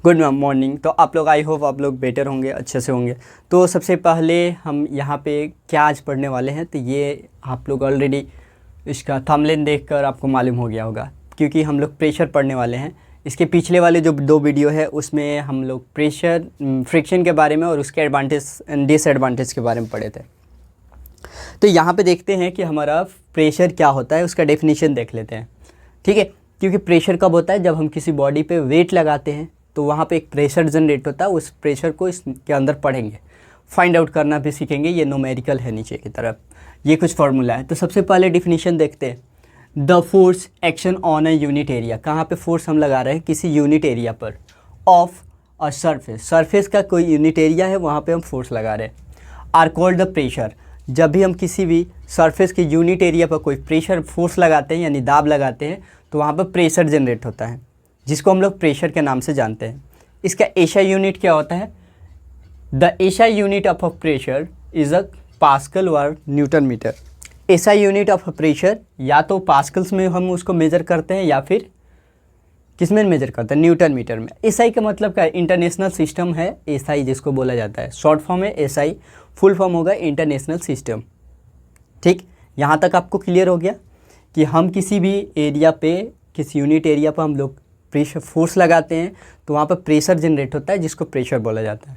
Good morning. तो आप लोग, आई होप आप लोग बेटर होंगे, अच्छे से होंगे। तो सबसे पहले हम यहाँ पे क्या आज पढ़ने वाले हैं, तो ये आप लोग ऑलरेडी इसका थंबनेल देखकर आपको मालूम हो गया होगा, क्योंकि हम लोग प्रेशर पढ़ने वाले हैं। इसके पिछले वाले जो 2 वीडियो है उसमें हम लोग प्रेशर फ्रिक्शन के बारे में और उसके एडवांटेज एंड डिसएडवांटेज के बारे में पढ़े थे। तो यहाँ पे देखते हैं कि हमारा प्रेशर क्या होता है, उसका डेफिनेशन देख लेते हैं। ठीक है, क्योंकि प्रेशर कब होता है, जब हम किसी बॉडी पे वेट लगाते हैं तो वहाँ पे एक प्रेशर जनरेट होता है। उस प्रेशर को इसके अंदर पढ़ेंगे, फाइंड आउट करना भी सीखेंगे। ये न्यूमेरिकल है नीचे की तरफ, ये कुछ फार्मूला है। तो सबसे पहले डिफिनीशन देखते हैं। The force action on a unit area, कहाँ पे फोर्स हम लगा रहे हैं, किसी यूनिट एरिया पर, ऑफ अ सरफेस, सरफेस का कोई यूनिट एरिया है वहाँ पे हम फोर्स लगा रहे हैं, आर कॉल्ड द प्रेशर। जब भी हम किसी भी सरफेस के यूनिट एरिया पर कोई प्रेशर फोर्स लगाते हैं यानी दाब लगाते हैं तो वहाँ पर प्रेशर जनरेट होता है, जिसको हम लोग प्रेशर के नाम से जानते हैं। इसका एसआई यूनिट क्या होता है? The SI unit of a pressure is a pascal और newton metre. SI unit of a pressure या तो पास्कल्स में हम उसको मेज़र करते हैं या फिर किस में मेज़र करते हैं, न्यूटन मीटर में। एसआई का मतलब क्या है? इंटरनेशनल सिस्टम है एसआई जिसको बोला जाता है, शॉर्ट फॉर्म है एसआई, फुल फॉर्म होगा इंटरनेशनल सिस्टम। ठीक, यहाँ तक आपको क्लियर हो गया कि हम किसी भी एरिया पे, किसी यूनिट एरिया पर हम लोग प्रेशर फोर्स लगाते हैं तो वहाँ पर प्रेशर जनरेट होता है जिसको प्रेशर बोला जाता है।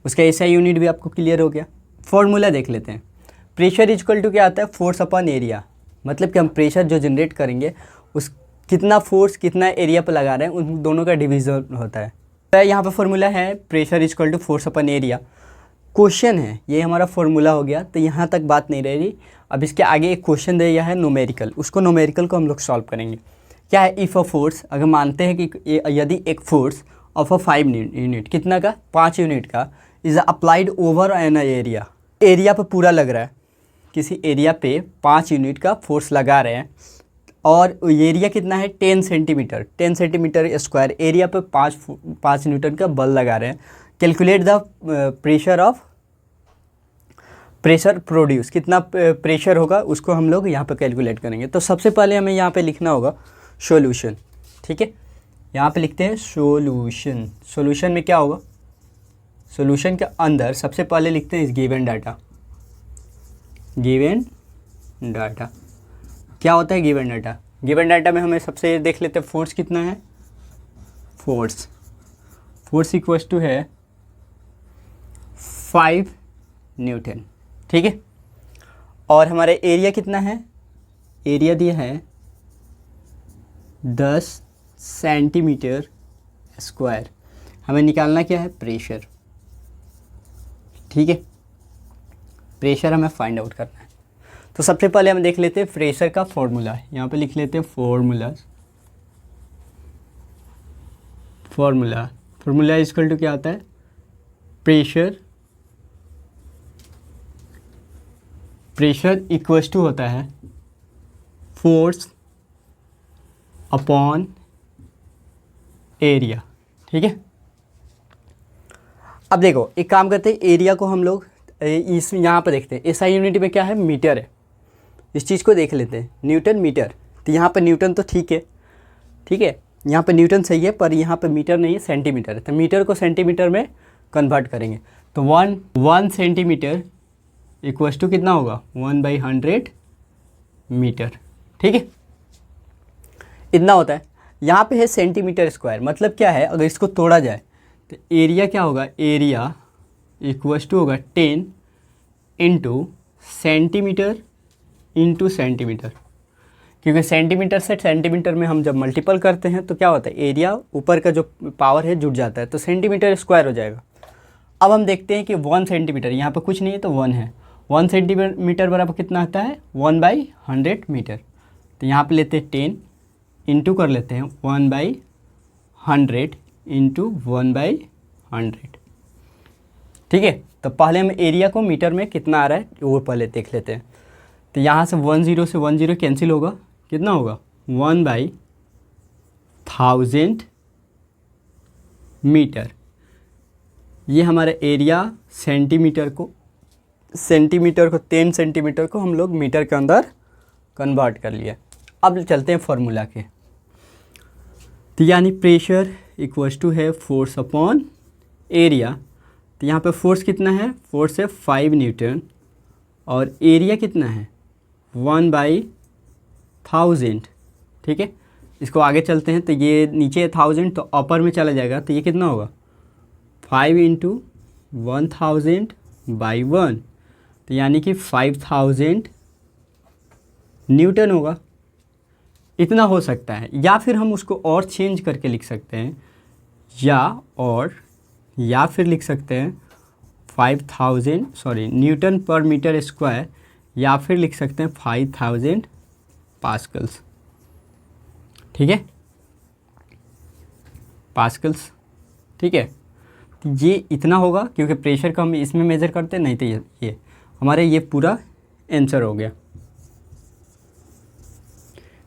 उसका एसआई यूनिट भी आपको क्लियर हो गया। फॉर्मूला देख लेते हैं। प्रेशर इक्वल टू क्या आता है? Force upon area. मतलब कि हम प्रेशर जो जनरेट करेंगे उस कितना फोर्स कितना एरिया पर लगा रहे हैं उन दोनों का डिवीजन होता है। तो यहाँ पर फॉर्मूला है pressure equal to force upon area. Question है, ये हमारा फॉर्मूला हो गया। तो यहाँ तक बात नहीं रही। अब इसके आगे एक क्वेश्चन दिया गया है न्यूमेरिकल, उसको न्यूमेरिकल को हम लोग सॉल्व करेंगे। क्या है? इफ़ अ फोर्स, अगर मानते हैं कि यदि एक फोर्स ऑफ अ 5 यूनिट, कितना का? 5 यूनिट का, is applied over an area, area पर पूरा लग रहा है, किसी एरिया पे 5 यूनिट का फोर्स लगा रहे हैं और एरिया कितना है? 10 सेंटीमीटर, 10 सेंटीमीटर स्क्वायर एरिया पे 5 न्यूटन का बल लगा रहे हैं। कैलकुलेट द प्रेशर प्रोड्यूस, कितना प्रेशर होगा उसको हम लोग यहाँ पे कैलकुलेट करेंगे। तो सबसे पहले हमें यहाँ पे लिखना होगा सॉल्यूशन। ठीक है, यहाँ पे लिखते हैं सॉल्यूशन। सॉल्यूशन में क्या होगा? सॉल्यूशन के अंदर सबसे पहले लिखते हैं इस गिवन डाटा। गिवन डाटा क्या होता है? गिवन डाटा, गिवन डाटा में हमें सबसे देख लेते हैं फोर्स कितना है। फोर्स इक्वल्स टू है 5 न्यूटन। ठीक है, और हमारे एरिया कितना है? एरिया दिया है 10 सेंटीमीटर स्क्वायर। हमें निकालना क्या है? प्रेशर। ठीक है, प्रेशर हमें फाइंड आउट करना है। तो सबसे पहले हम देख लेते हैं प्रेशर का फॉर्मूला। यहाँ पे लिख लेते हैं फॉर्मूला इक्वल टू क्या आता है? प्रेशर इक्वल्स टू होता है फोर्स अपॉन एरिया। ठीक है, अब देखो एक काम करते हैं, एरिया को हम लोग इस यहाँ पर देखते हैं। एसआई यूनिट में क्या है? मीटर है। इस चीज़ को देख लेते हैं, न्यूटन मीटर। तो यहाँ पर न्यूटन तो ठीक है, यहाँ पर न्यूटन सही है, पर यहाँ पर मीटर नहीं है, सेंटीमीटर है। तो मीटर को सेंटीमीटर में कन्वर्ट करेंगे तो 1 सेंटीमीटर इक्वल्स टू कितना होगा? 1/100 मीटर। ठीक है, इतना होता है। यहाँ पे है सेंटीमीटर स्क्वायर, मतलब क्या है? अगर इसको तोड़ा जाए तो एरिया क्या होगा? एरिया इक्वल्स टू होगा 10 इंटू सेंटीमीटर इंटू सेंटीमीटर, क्योंकि सेंटीमीटर से सेंटीमीटर में हम जब मल्टीपल करते हैं तो क्या होता है? एरिया ऊपर का जो पावर है जुड़ जाता है, तो सेंटीमीटर स्क्वायर हो जाएगा। अब हम देखते हैं कि 1 सेंटीमीटर, यहाँ पर कुछ नहीं है तो 1 है। 1 सेंटीमीटर बराबर कितना आता है? 1/100 मीटर। तो यहाँ पे लेते हैं 10 इंटू कर लेते हैं 1/100 इंटू 1/100। ठीक है, तो पहले हम एरिया को मीटर में कितना आ रहा है वो पहले देख लेते हैं। तो यहाँ से 10 से 10 कैंसिल होगा, कितना होगा? 1/1000 मीटर। ये हमारा एरिया सेंटीमीटर को 10 सेंटीमीटर को हम लोग मीटर के अंदर कन्वर्ट कर लिया। अब चलते हैं फार्मूला के। तो यानी प्रेशर इक्वल्स टू है फोर्स अपॉन एरिया। तो यहाँ पे फोर्स कितना है, फोर्स है 5 न्यूटन और एरिया कितना है 1/1000। ठीक है, इसको आगे चलते हैं तो ये नीचे 1000 तो अपर में चला जाएगा, तो ये कितना होगा 5 × 1000/1, तो यानी कि 5000 न्यूटन होगा। इतना हो सकता है, या फिर हम उसको और चेंज करके लिख सकते हैं, या फिर लिख सकते हैं 5000 न्यूटन पर मीटर स्क्वायर, या फिर लिख सकते हैं 5000 पास्कल्स। ठीक है, पास्कल्स। ठीक है, तो ये इतना होगा क्योंकि प्रेशर को हम इसमें मेज़र करते नहीं, तो ये हमारे ये पूरा आंसर हो गया।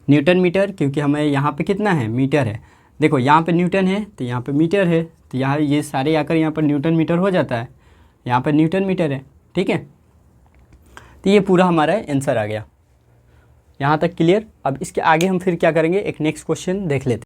न्यूटन मीटर, क्योंकि हमें यहाँ पे कितना है मीटर है, देखो यहाँ पे न्यूटन है तो यहाँ पे मीटर है, तो यहाँ ये सारे आकर यहाँ पर न्यूटन मीटर हो जाता है, यहाँ पर न्यूटन मीटर है। ठीक है, तो ये पूरा हमारा आंसर आ गया। यहाँ तक क्लियर। अब इसके आगे हम फिर क्या करेंगे, एक नेक्स्ट क्वेश्चन देख लेते हैं।